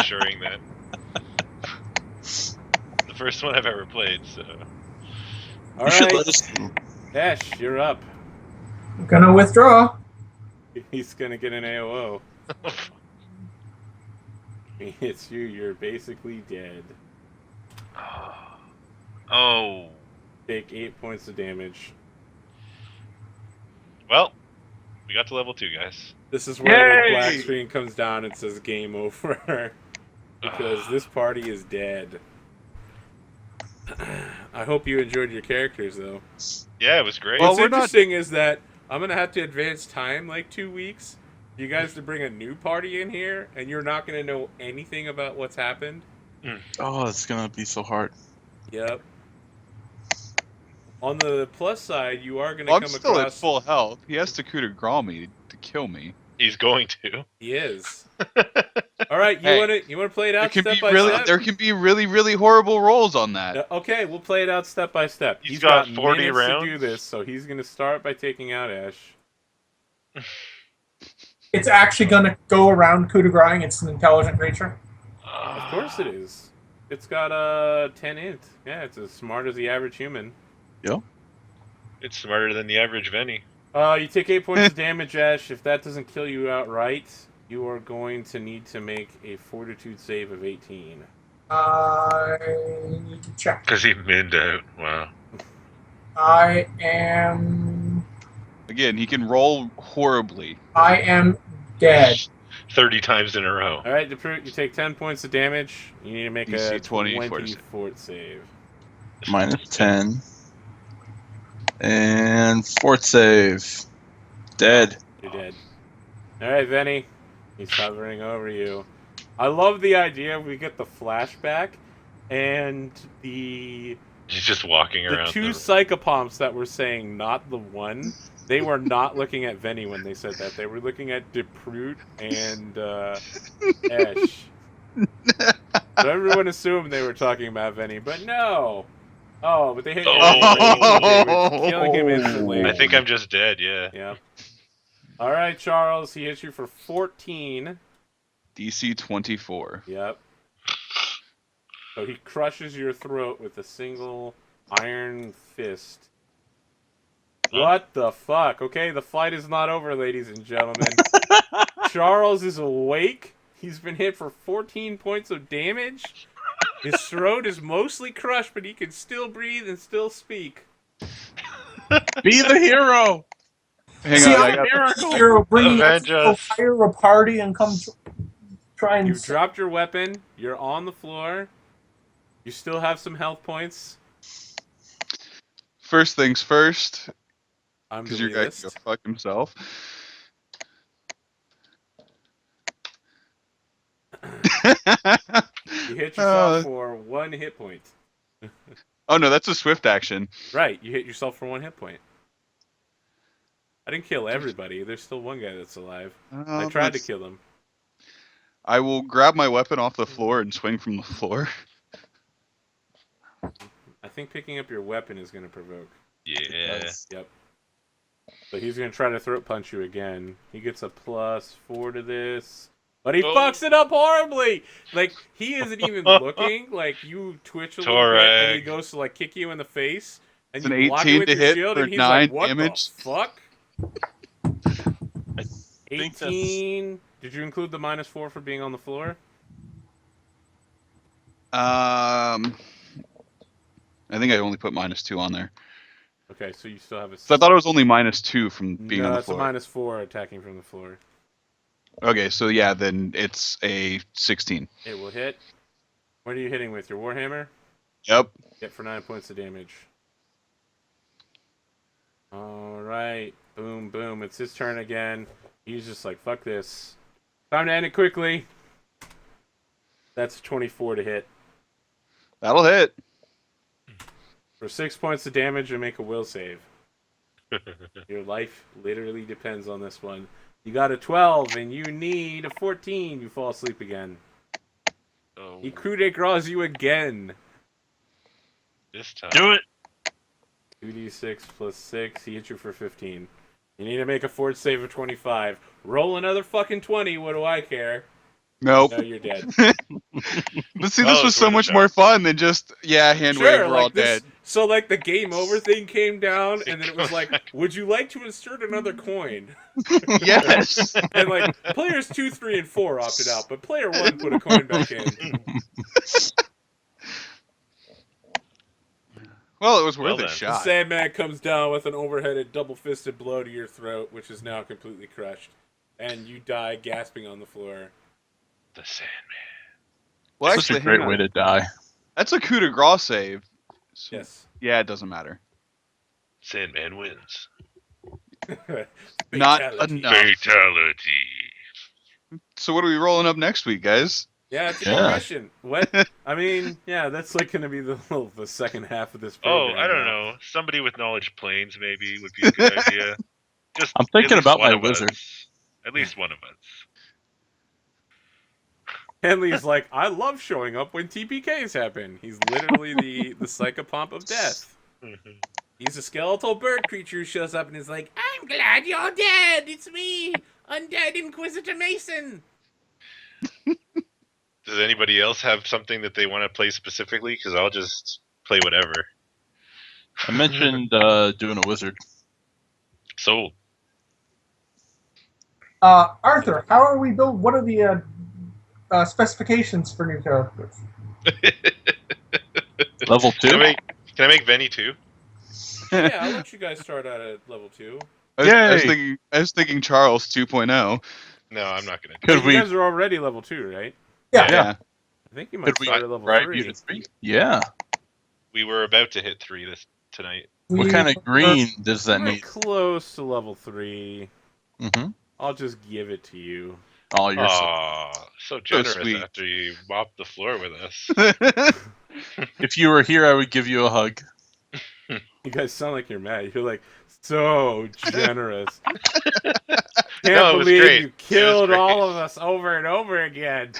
ensuring that. The first one I've ever played, so. All right, Ash, you're up. I'm gonna withdraw. He's gonna get an AOO. He hits you, you're basically dead. Oh. Take 8 points of damage. Well, we got to level 2, guys. This is where the Yay! black screen comes down and says game over. Because this party is dead. I hope you enjoyed your characters, though. Yeah, it was great. What's interesting is that I'm going to have to advance time like 2 weeks. You guys to bring a new party in here, and you're not going to know anything about what's happened. Oh, it's gonna be so hard. Yep. On the plus side, you are going to Well, come I'm still across... at full health. He has to coup de grace me to kill me. He's going to. He is. All right, you want to play it out step by step? There can be really horrible rolls on that. Okay, we'll play it out step by step. He's got 40 minutes rounds to do this, so he's going to start by taking out Ash. It's actually gonna go around coup de grace. It's an intelligent creature. Of course it is. It's got a 10 int. Yeah, it's as smart as the average human. Yep. It's smarter than the average Venny. You take 8 points of damage, Ash. If that doesn't kill you outright, you are going to need to make a fortitude save of 18. I need to check. Because he minned out. Wow. I am. Again, he can roll horribly. I am dead. 30 times in a row. All right, you take 10 points of damage. You need to make DC a 20 20 fort save. Minus 10. And fort save. Dead. You're dead. All right, Venny. He's hovering over you. I love the idea we get the flashback and the He's just walking around. The two psychopomps that were saying not the one, they were not looking at Venny when they said that. They were looking at DeProot and Ash. So everyone assumed they were talking about Venny, but no. Oh, but they hit him, killing him instantly. I think I'm just dead, yeah. Yeah. All right, Charles, he hits you for 14. DC 24. Yep. So he crushes your throat with a single iron fist. What the fuck? Okay, the fight is not over, ladies and gentlemen. Charles is awake. He's been hit for 14 points of damage. His throat is mostly crushed, but he can still breathe and still speak. Be the hero! Hang on, I got the hero bringing us to hire a party and come try and... You've dropped your weapon. You're on the floor. You still have some health points. First things first. I'm because your guy can go fuck himself. You hit yourself for 1 hit point. Oh no, that's a swift action. Right, you hit yourself for 1 hit point. I didn't kill everybody. There's still one guy that's alive. I tried to kill him. I will grab my weapon off the floor and swing from the floor. I think picking up your weapon is going to provoke. Yeah. Yep. So he's going to try to throat punch you again. He gets a +4 to this. But he fucks it up horribly! Like, he isn't even looking. Like, you twitch a little bit, and he goes to, like, kick you in the face. And it's you an block 18 it with to your hit shield, for and he's 9 like, what damage. The fuck? I think 18. Did you include the -4 for being on the floor? I think I only put -2 on there. Okay, so you still have a... So I thought it was only -2 from being on the floor. No, it's a -4 attacking from the floor. Okay, so yeah, then it's a 16. It will hit. What are you hitting with? Your Warhammer? Yep. Hit for 9 points of damage. Alright. Boom, boom. It's his turn again. He's just like, fuck this. Time to end it quickly. That's 24 to hit. That'll hit. For 6 points of damage and make a will save. Your life literally depends on this one. You got a 12 and you need a 14. You fall asleep again. Oh. He coup de grace you again. This time. Do it! 2d6 plus 6. He hit you for 15. You need to make a fort save of 25. Roll another fucking 20. What do I care? Nope. No, you're dead. But see, Well, this was it's so worth a much shot. more fun than just hand wave. Sure, We're all like this. dead. So like the game over thing came down, and then it was Goes like, back. would you like to insert another coin? Yes. And like players 2, 3, and 4 opted out, but player 1 put a coin back in. Well, it was Well worth a then. The shot. Sandman comes down with an overheaded, double-fisted blow to your throat, which is now completely crushed, and you die gasping on the floor. The Sandman. Well, Such actually, a great hang way on. to die. That's a coup de grace save. So, Yes. yeah, it doesn't matter. Sandman wins. Not Fatality. enough. Fatality. So what are we rolling up next week, guys? Yeah, it's a good Yeah. question. What? I mean, yeah, that's like going to be the second half of this Oh, program. I don't now. know. Somebody with knowledge planes maybe would be a good idea. Just I'm at thinking least about one my of wizard. us. At least one of us. Henley's like, I love showing up when TPKs happen. He's literally the psychopomp of death. He's a skeletal bird creature who shows up and is like, I'm glad you're dead. It's me, Undead Inquisitor Mason. Does anybody else have something that they want to play specifically? Because I'll just play whatever. I mentioned doing a wizard. Sold. Arthur, how are we build? What are the specifications for new characters? Level 2? Can I make Venny too? Yeah, I'll let you guys start out at level 2. Yay! I was thinking Charles 2.0. No, I'm not gonna do Could Wait, we? you guys are already level 2, right? Yeah. Yeah. I think you might Could we start at level drive 3. you to 3? Yeah. We were about to hit 3 tonight. What kind of green does that We're need? close to level 3. Mm-hmm. I'll just give it to you. Oh, you're so. Aw, so generous sweet. after you mopped the floor with us. If you were here, I would give you a hug. You guys sound like you're mad. You're like, so generous. Can't No, it was believe great. you It was killed great. all of us over and over again.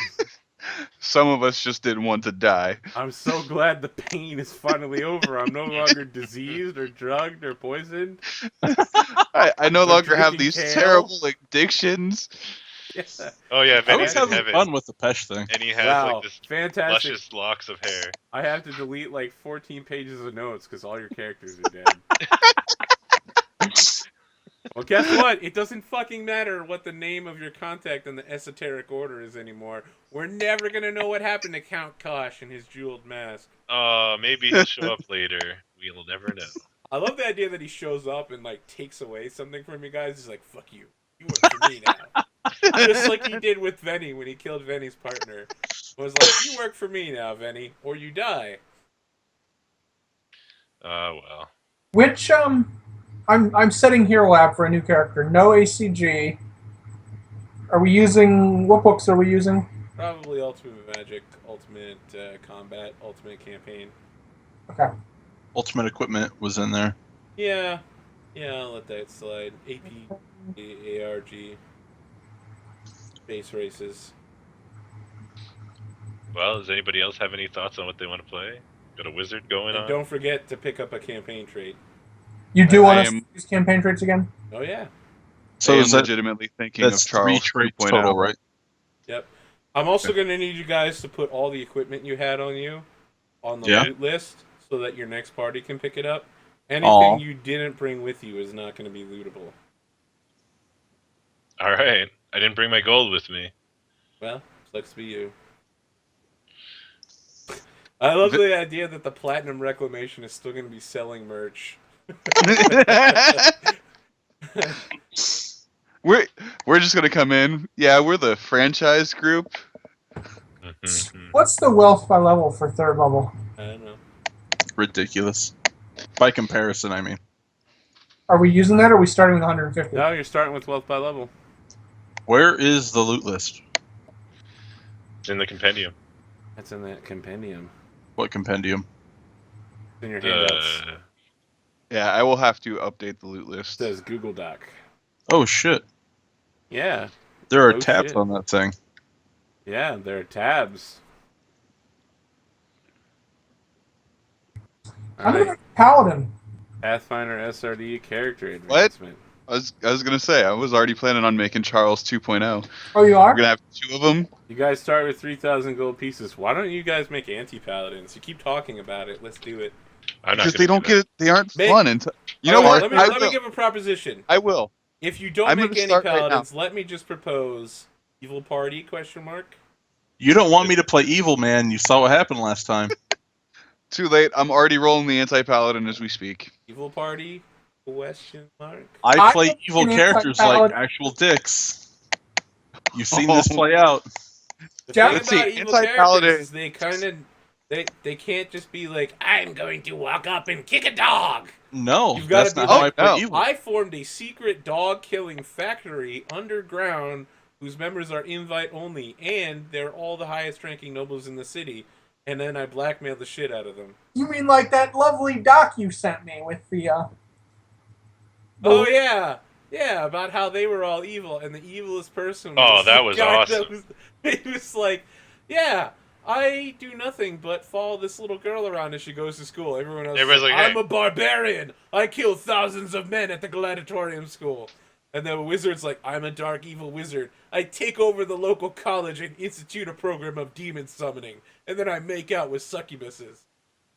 Some of us just didn't want to die. I'm so glad the pain is finally over. I'm no longer diseased or drugged or poisoned. I no Or longer have drinking these kale. terrible addictions. Yeah. Oh yeah, I Venny's was in having heaven, fun with the Pesh thing. and he has Wow, like this fantastic. luscious locks of hair. I have to delete like 14 pages of notes because all your characters are dead. Well, guess what? It doesn't fucking matter what the name of your contact in the esoteric order is anymore. We're never gonna know what happened to Count Kosh and his jeweled mask. Maybe he'll show up later. We'll never know. I love the idea that he shows up and like takes away something from you guys. He's like, "Fuck you, you work for me now." Just like he did with Venny when he killed Venny's partner. Was like, "You work for me now, Venny, or you die." Well. Which I'm setting Hero Lab for a new character. No ACG. Are we using what books are we using? Probably Ultimate Magic, Ultimate Combat, Ultimate Campaign. Okay. Ultimate Equipment was in there. Yeah, I'll let that slide. AP, ARG, Space Races. Well, does anybody else have any thoughts on what they want to play? Got a wizard going And on? don't forget to pick up a campaign trait. You do want I us to use campaign traits again? Oh yeah. So I am is that legitimately thinking of that's 3 Charles traits 2.0. total, right? Yep. I'm also going to need you guys to put all the equipment you had on you on the Yeah. loot list so that your next party can pick it up. Anything Aw. you didn't bring with you is not going to be lootable. All right. I didn't bring my gold with me. Well, sucks to be you. I love the idea that the Platinum Reclamation is still going to be selling merch. we're just gonna come in. Yeah, we're the franchise group. What's the wealth by level for 3rd level? I don't know. Ridiculous. By comparison, I mean. Are we using that or are we starting with 150? No, you're starting with wealth by level. Where is the loot list? It's in the compendium. That's in that compendium. What compendium? It's in your handouts. Yeah, I will have to update the loot It list. says Google Doc. Oh shit. Yeah. There are Oh, tabs shit. on that thing. Yeah, there are tabs. I'm going to Alright. make Paladin. Pathfinder SRD character What? advancement. I was gonna say I was already planning on making Charles 2.0. Oh, you We're are? gonna have 2 of them. You guys start with 3,000 gold pieces. Why don't you guys make anti-paladins? You keep talking about it. Let's do it. I'm not Because gonna they do don't that. get they aren't Make- fun until you All know right, what? let me give a proposition. I will. If you don't I'm make gonna any start right now. paladins, let me just propose evil party ? You don't want me to play evil, man. You saw what happened last time. Too late. I'm already rolling the anti-paladin as we speak. Evil party ? I play I'm evil an characters like anti-paladin. actual dicks. You've seen this play out. The Jeff- thing Let's see, about evil anti-paladin- characters is they kind of they can't just be like, I'm going to walk up and kick a dog. No, You've gotta that's be not how I like, play no. evil. I formed a secret dog killing factory underground whose members are invite only, and they're all the highest ranking nobles in the city. And then I blackmail the shit out of them. You mean like that lovely doc you sent me with the Oh yeah, yeah, about how they were all evil, and the evilest person. Oh, that the was guy awesome. He was like, yeah, I do nothing but follow this little girl around as she goes to school. Everyone else, Everybody's is like, like, I'm a barbarian. I kill thousands of men at the gladiatorium school. And the wizard's like, I'm a dark evil wizard. I take over the local college and institute a program of demon summoning, and then I make out with succubuses.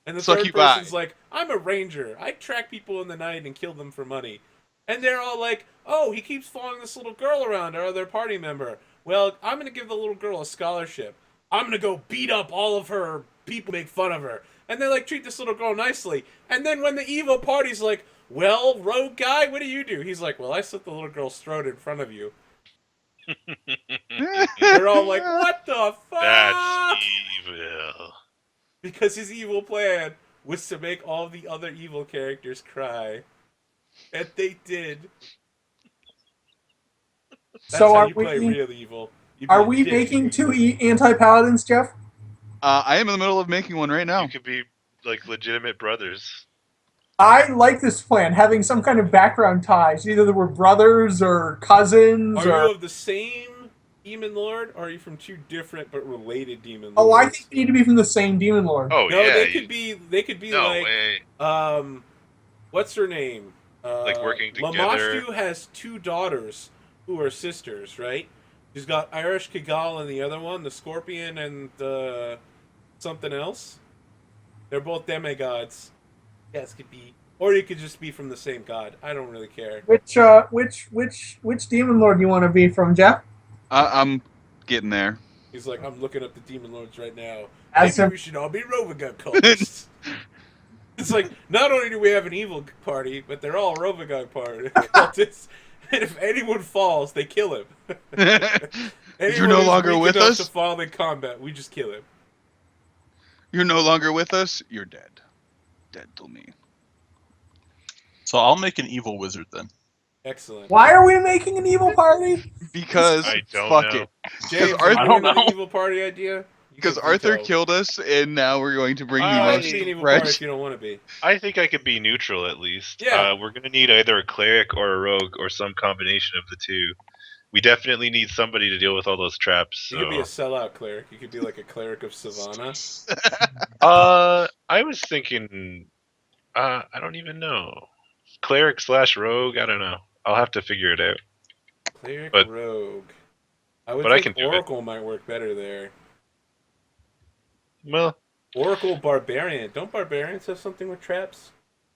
And the third Succubi. person's like, I'm a ranger. I track people in the night and kill them for money. And they're all like, oh, he keeps following this little girl around, our other party member. Well, I'm going to give the little girl a scholarship. I'm going to go beat up all of her people, make fun of her. And they, like, treat this little girl nicely. And then when the evil party's like, well, rogue guy, what do you do? He's like, well, I slit the little girl's throat in front of you. They're all like, what the fuck? That's evil. Because his evil plan was to make all the other evil characters cry. And they did. That's So how are you play we real evil. You are be a we dick, making you two evil. anti-paladins, Jeff? I am in the middle of making one right now. You could be like legitimate brothers. I like this plan, having some kind of background ties. Either they were brothers or cousins Are or. you of the same demon lord, or are you from two different but related demon lords? Oh, I think we need to be from the same demon lord. Oh No, yeah. they could be. They could be No like, way. what's her name? Like working together. Lamashtu has two daughters who are sisters, right? She's got Irish Kigal and the other one, the Scorpion and the something else. They're both demigods. Yes, could be, or you could just be from the same god. I don't really care. Which demon lord do you want to be from, Jeff? I'm getting there. He's like, I'm looking up the demon lords right now. As Maybe a- we should all be Rovagun cultists. It's like, not only do we have an evil party, but they're all Rovagun party cultists. And if anyone falls, they kill him. You're no longer with us? To fall in combat, we just kill him. You're no longer with us. You're dead. Dead to me. So I'll make an evil wizard then. Excellent. Why are we making an evil party? Because I don't fuck know. it. James, Arthur- you I don't into the know. evil party idea? You Because can Arthur veto. killed us, and now we're going to bring the You I can most be an evil party if fresh. you don't want to be. I think I could be neutral at least. Yeah. We're gonna need either a cleric or a rogue or some combination of the two. We definitely need somebody to deal with all those traps. You could be a So. sellout cleric. You could be like a cleric of Savannah. I was thinking. I don't even know. Cleric / rogue. I don't know. I'll have to figure it out. Cleric But- rogue. I would but I think can do it. Oracle might work better there. Well, Oracle barbarian. Don't barbarians have something with traps?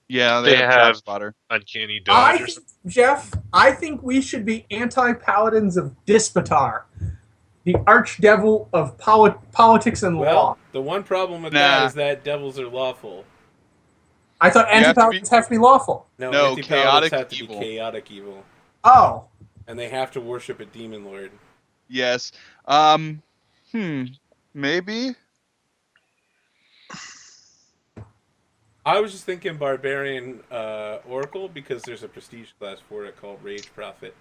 Yeah, They they have have- trap spotter. uncanny I dodge or think, something. Jeff, I think we should be anti-paladins of Dispatar, the archdevil of politics and Well, law. the one problem with Nah. that is that devils are lawful. I thought You have to anti-paladins have to be lawful. No, No, anti-paladins chaotic have to evil. be chaotic evil. Oh, And they have to worship a demon lord. Yes. Maybe. I was just thinking barbarian oracle because there's a prestige class for it called Rage Prophet.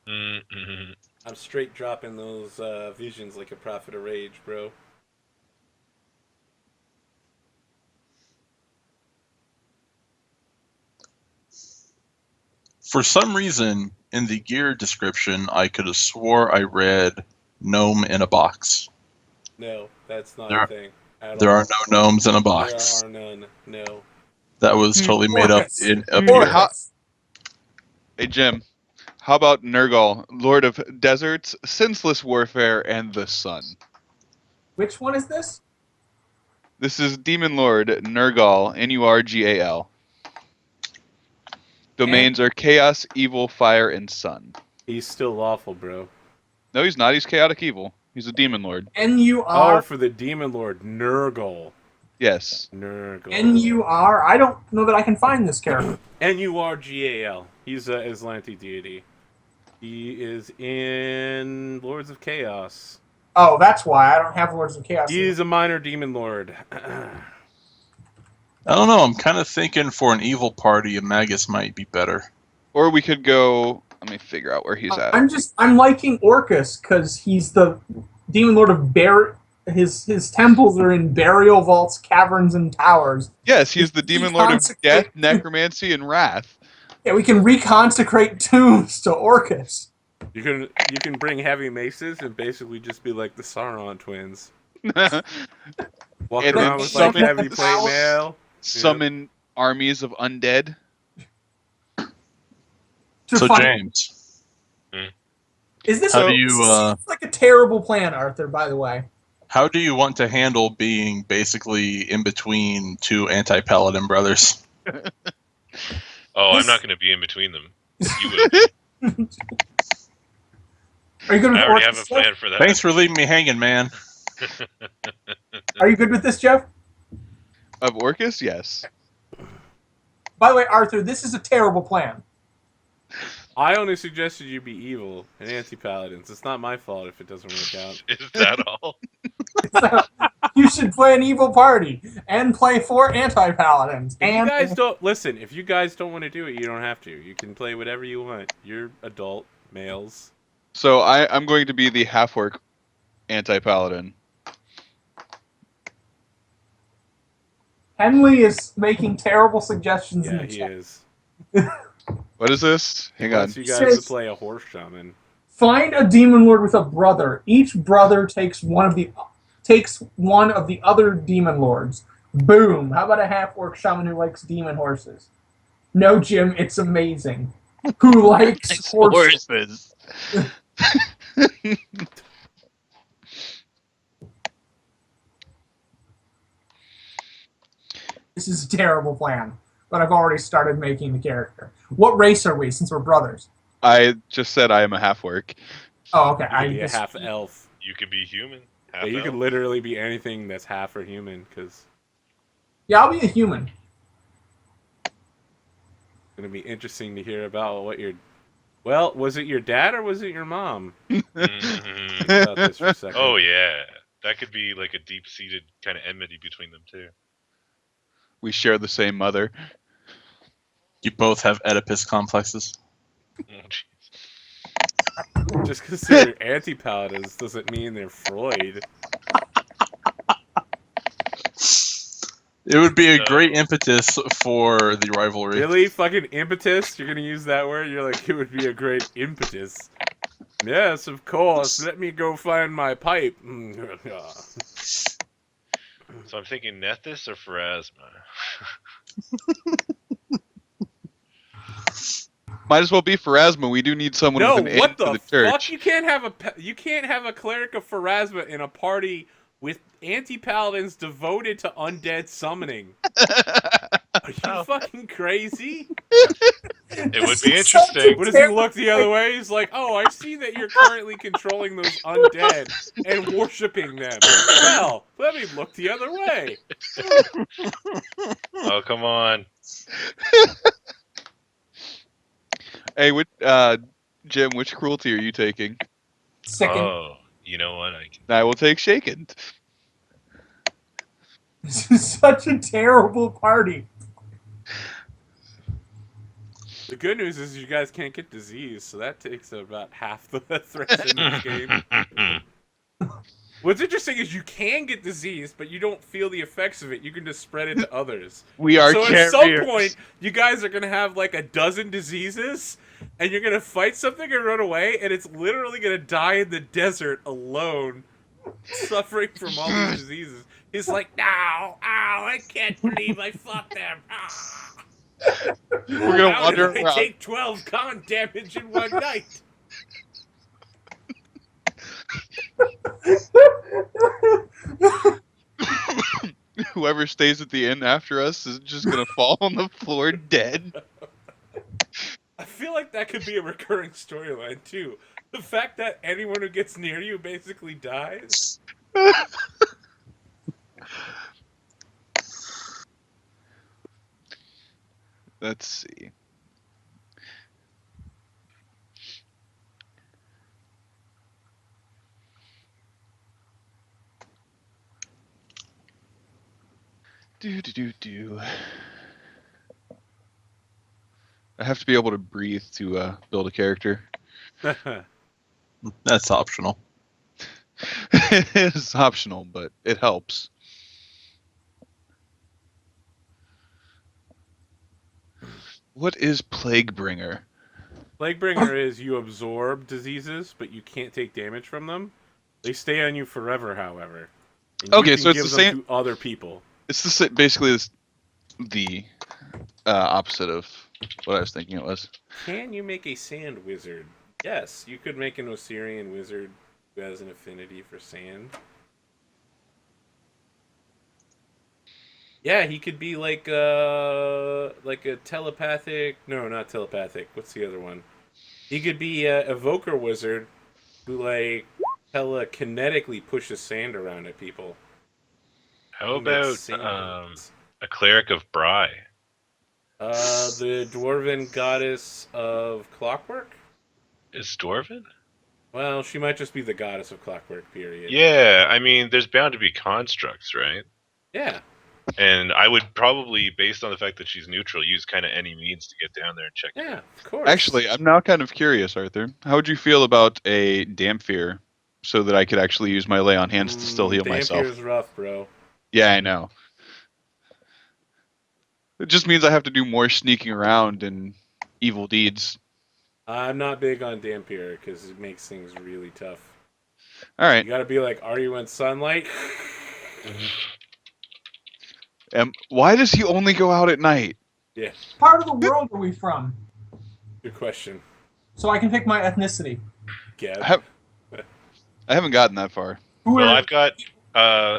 Mm-hmm. I'm straight dropping those visions like a prophet of rage, bro. For some reason, in the gear description, I could have swore I read gnome in a box. No, that's not There- a thing. At There all. are no gnomes in a box. There are none. No. That was totally made up Orcus. in a Hmm. beer. How- Hey, Jim. How about Nergal, Lord of Deserts, Senseless Warfare, and the Sun? Which one is this? This is Demon Lord Nergal, Nurgal. Domains are Chaos, Evil, Fire, and Sun. He's still lawful, bro. No, he's not. He's Chaotic Evil. He's a Demon Lord. Oh, N-U-R? for the Demon Lord, Nurgle. Yes. Nurgle. N-U-R? I don't know that I can find this character. Nurgal. He's a Aslanti deity. He is in Lords of Chaos. Oh, that's why I don't have Lords of Chaos. He's a minor demon lord. I don't know. I'm kind of thinking for an evil party, a Magus might be better. Or we could go. Let me figure out where he's at. I'm liking Orcus because he's the demon lord of his temples are in burial vaults, caverns, and towers. Yes, he's the Demon Lord of Death, Necromancy, and Wrath. Yeah, we can reconsecrate tombs to Orcus. You can bring heavy maces and basically just be like the Sauron twins. Walk And around then with like summon- heavy plate mail. Summon armies of undead. So, find- James, is this how do you, seems like a terrible plan, Arthur, by the way. how do you want to handle being basically in between two anti-paladin brothers? Oh, I'm not going to be in between them. You will be. Are you good with I already Orcus, have a Jeff? plan for that. Thanks for leaving me hanging, man. Are you good with this, Jeff? Of Orcus, yes. By the way, Arthur, this is a terrible plan. I only suggested you be evil and anti-paladins. It's not my fault if it doesn't work out. Is that all? You should play an evil party and play 4 anti-paladins. If you And guys don't listen, if you guys don't want to do it, you don't have to. You can play whatever you want. You're adult males. So I'm going to be the half-orc anti-paladin. Henley is making terrible suggestions in Yeah, the he chat. is. What is this? He Hang on. wants you guys Says- to play a horse shaman. Find a demon lord with a brother. Each brother takes one of the other demon lords. Boom. How about a half-orc shaman who likes demon horses? No, Jim, it's amazing. Who likes horses? This is a terrible plan, but I've already started making the character. What race are we, since we're brothers? I just said I am a half-orc. Oh, okay. You can be a half elf. You could be human. Yeah, you can literally be anything that's half or human, because Yeah, I'll be a human. it's going to be interesting to hear about what your... Well, was it your dad or was it your mom? Think about this for a second. Oh, yeah. That could be like a deep-seated kind of enmity between them, too. We share the same mother. You both have Oedipus complexes. Oh, jeez. Just because they're anti-paladins doesn't mean they're Freud. It would be a No. great impetus for the rivalry. Really? Fucking impetus? You're gonna use that word? You're like, it would be a great impetus. Yes, of course. Let me go find my pipe. So I'm thinking Nethys or Pharasma. Might as well be Pharasma. We do need someone No, with an what end to the the fuck? church. You can't have a cleric of Pharasma in a party with anti-paladins devoted to undead summoning. Are you fucking crazy? It would be interesting. What does he look the other way? He's like, oh, I see that you're currently controlling those undead and worshipping them. Well, let me look the other way. Oh, come on. Hey, Jim, which cruelty are you taking? Second. Oh, you know what? I will take Shaken. This is such a terrible party. The good news is you guys can't get disease, so that takes about half the threats in this game. What's interesting is you can get disease, but you don't feel the effects of it. You can just spread it to others. We are So carriers. at some point, you guys are going to have like a dozen diseases, and you're going to fight something and run away, and it's literally going to die in the desert alone, suffering from all these diseases. He's like, no, ow, I can't believe I fought them. Ah. We're gonna How wander did I around. take 12 con damage in one night? Whoever stays at the inn after us is just gonna fall on the floor dead. I feel like that could be a recurring storyline too. The fact that anyone who gets near you basically dies. Let's see. Do. I have to be able to breathe to build a character. That's optional. It's optional, but it helps. What is Plaguebringer? Plaguebringer is you absorb diseases, but you can't take damage from them. They stay on you forever, however. And you Okay, can so it's give the them same. to other people. It's basically the opposite of what I was thinking it was. Can you make a sand wizard? Yes, you could make an Osirian wizard who has an affinity for sand. Yeah, he could be like a telepathic. No, not telepathic. What's the other one? He could be a evoker wizard who like telekinetically pushes sand around at people. How He makes about sand bullets. a cleric of Bry? The dwarven goddess of clockwork. Is Dwarven? Well, she might just be the goddess of clockwork. Period. Yeah, I mean, there's bound to be constructs, right? Yeah. And I would probably, based on the fact that she's neutral, use kind of any means to get down there and check it Yeah. out. Of course. Actually, I'm now kind of curious, Arthur. How would you feel about a Damphir so that I could actually use my lay on hands to still heal myself? Dampier's rough, bro. Yeah, I know. It just means I have to do more sneaking around and evil deeds. I'm not big on Dampier because it makes things really tough. All right. You gotta be like, are you in sunlight? Why does he only go out at night? Yeah, Part of the world are we from? good question. So I can pick my ethnicity. Gab. I haven't gotten that far. Who Well, are I've got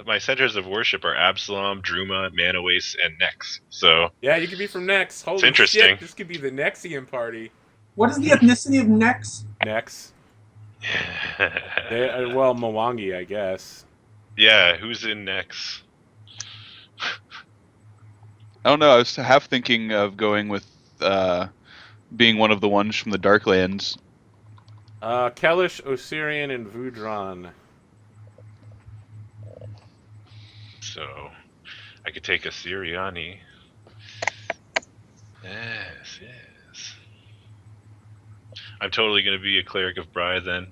my centers of worship are Absalom, Druma, Manawace, and Nex. So Yeah, you could be from Nex. Holy interesting. shit, this could be the Nexian party. what is the ethnicity of Nex? Nex. Well, Mwangi, I guess. Yeah, who's in Nex? I don't know. I was half thinking of going with being one of the ones from the Darklands. Kelish, Osirian, and Vudron. So I could take a Siriani. Yes, yes. I'm totally going to be a cleric of Bry then.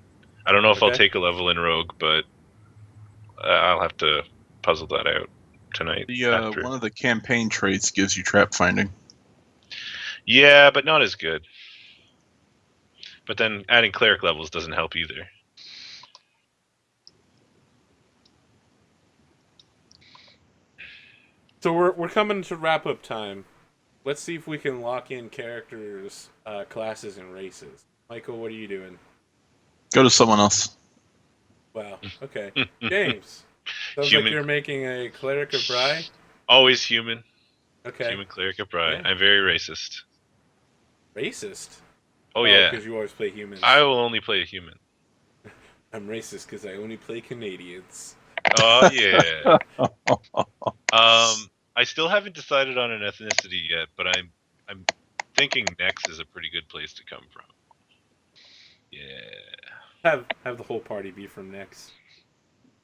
I don't know if I'll Okay. take a level in Rogue, but I'll have to puzzle that out tonight. The one of the campaign traits gives you trap finding. Yeah, but not as good. But then adding cleric levels doesn't help either. So we're coming to wrap up time. Let's see if we can lock in characters, classes, and races. Michael, what are you doing? Go to someone else. Wow. Okay. James. Sounds Human. like you're making a cleric of Bry. Always human. Okay. Human cleric of Bry. Yeah. I'm very racist. Racist. Oh, yeah. Because you always play humans. I will only play a human. I'm racist because I only play Canadians. Oh, yeah. I still haven't decided on an ethnicity yet, but I'm thinking Nex is a pretty good place to come from. Yeah. Have the whole party be from Nex.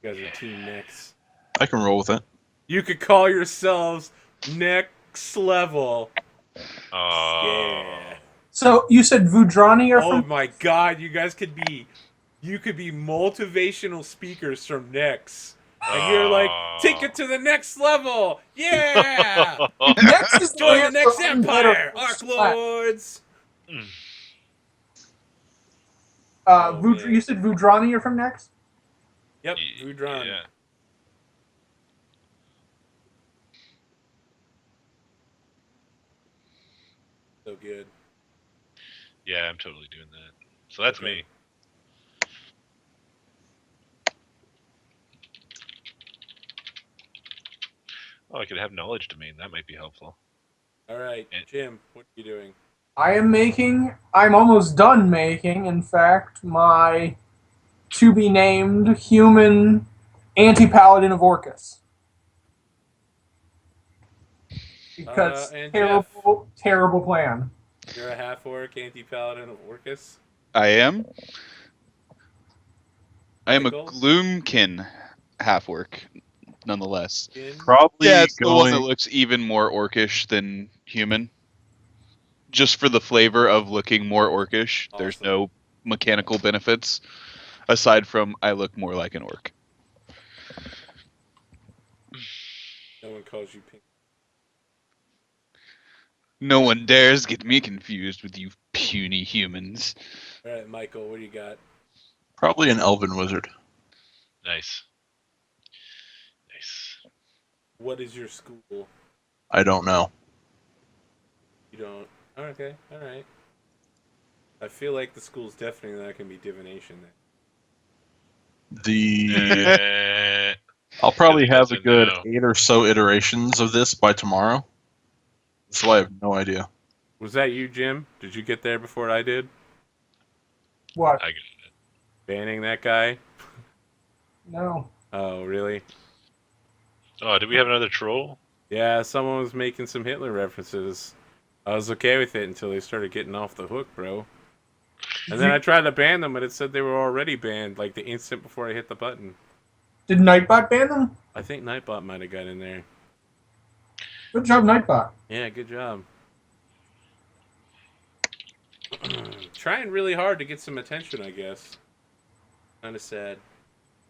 You guys are Team Nex. I can roll with it. You could call yourselves Next Level. Oh. Yeah. So you said Vudrani are Oh from? my god, you guys could be motivational speakers from Nex. And you're like, take it to the next level! Yeah! Nex is Join the land next for empire! unbetter Arc flat. Lords! Mm. man. You said Vudrani are from Nex? Yep, Vudron. Yeah. good. Yeah, I'm totally doing that. So that's Okay. me. Oh, I could have knowledge domain. That might be helpful. All right, And- Jim, what are you doing? I'm almost done making, in fact, my to be named human anti-paladin of Orcus. Because And Jeff, terrible, terrible plan. you're a half-orc anti-paladin of Orcus. I am. I am a Michael? Gloomkin half-orc, nonetheless. Jin? Probably Yeah, it's the one that going. looks even more orcish than human. Just for the flavor of looking more orcish. There's Awesome. no mechanical benefits aside from I look more like an orc. No one calls you pink. No one dares get me confused with you puny humans. All right, Michael, what do you got? Probably an elven wizard. Nice. Nice. What is your school? I don't know. You don't. Oh, okay, all right. I feel like the school's definitely not going to be divination then. The Uh, I'll probably he have a doesn't good know. 8 or so iterations of this by tomorrow. So I have no idea. Was that you, Jim? Did you get there before I did? What? I, Banning that guy? No. Oh, really? oh, did we have another troll? Yeah, someone was making some Hitler references. I was okay with it until they started getting off the hook, bro. And then I tried to ban them, but it said they were already banned, like the instant before I hit the button. Did Nightbot ban them? I think Nightbot might have got in there. Good job, Nightbot. Yeah, good job. Trying really hard to get some attention, I guess. Kind of sad.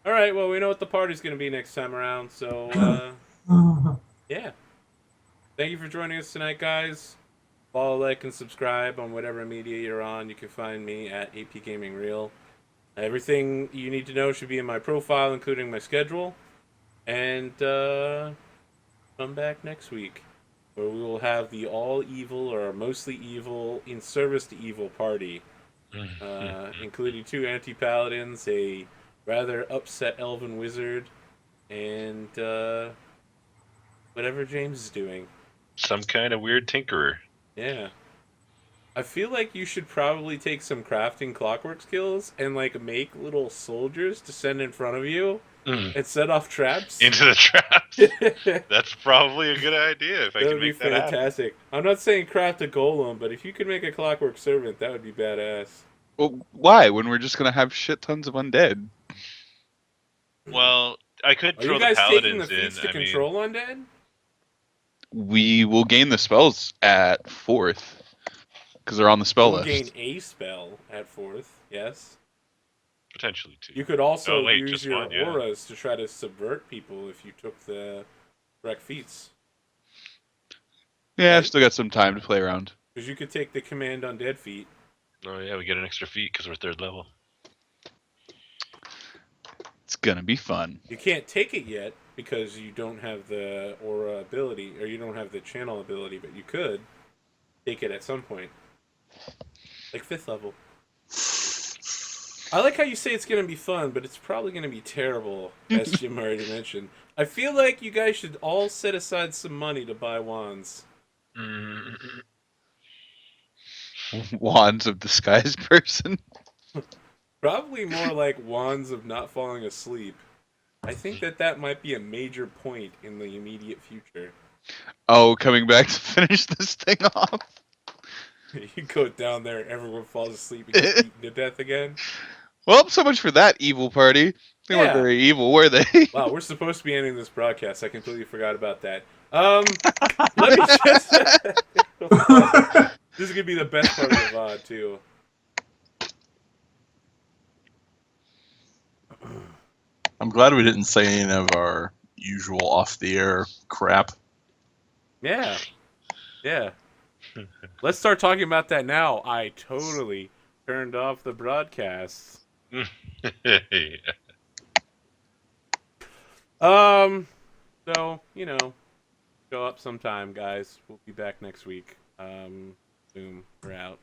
All right, well, we know what the party's going to be next time around, so, yeah. Thank you for joining us tonight, guys. Follow, like, and subscribe on whatever media you're on. You can find me at APGamingREAL. Everything you need to know should be in my profile, including my schedule. And come back next week, where we will have the all evil or mostly evil in service to evil party, including 2 anti-paladins, a rather upset elven wizard, and whatever James is doing. Some kind of weird tinkerer. Yeah. I feel like you should probably take some crafting clockwork skills and like make little soldiers to send in front of you and set off traps. Into the traps. That's probably a good idea if I That can would be make that happen. fantastic. I'm not saying craft a golem, but if you could make a clockwork servant, that would be badass. Well, why? When we're just gonna have shit tons of undead. Well, I could Are throw you the guys taking paladins the feats in. to control undead? We will gain the spells at 4th because they're on the spell You will list. gain a spell at 4th, yes. Potentially 2. You could also Oh, wait, use just your one, yeah. auras to try to subvert people if you took the correct feats. Yeah, I've Right. still got some time to play around. Because you could take the command undead feat. Oh yeah, we get an extra feat because we're 3rd level. It's gonna be fun. You can't take it yet because you don't have the aura ability, or you don't have the channel ability, but you could take it at some point. Like 5th level. I like how you say it's going to be fun, but it's probably going to be terrible, as Jim already mentioned. I feel like you guys should all set aside some money to buy wands. Wands of disguise person. Probably more like wands of not falling asleep. I think that might be a major point in the immediate future. Oh, coming back to finish this thing off. You go down there, everyone falls asleep and gets eaten to death again. Well, so much for that evil party. They weren't Yeah. very evil, were they? Wow, we're supposed to be ending this broadcast. I completely forgot about that. Let me just... This is going to be the best part of the VOD, too. I'm glad we didn't say any of our usual off-the-air crap. Yeah. Yeah. Let's start talking about that now. I totally turned off the broadcast. So, you know, show up sometime, guys. We'll be back next week. Boom, we're out.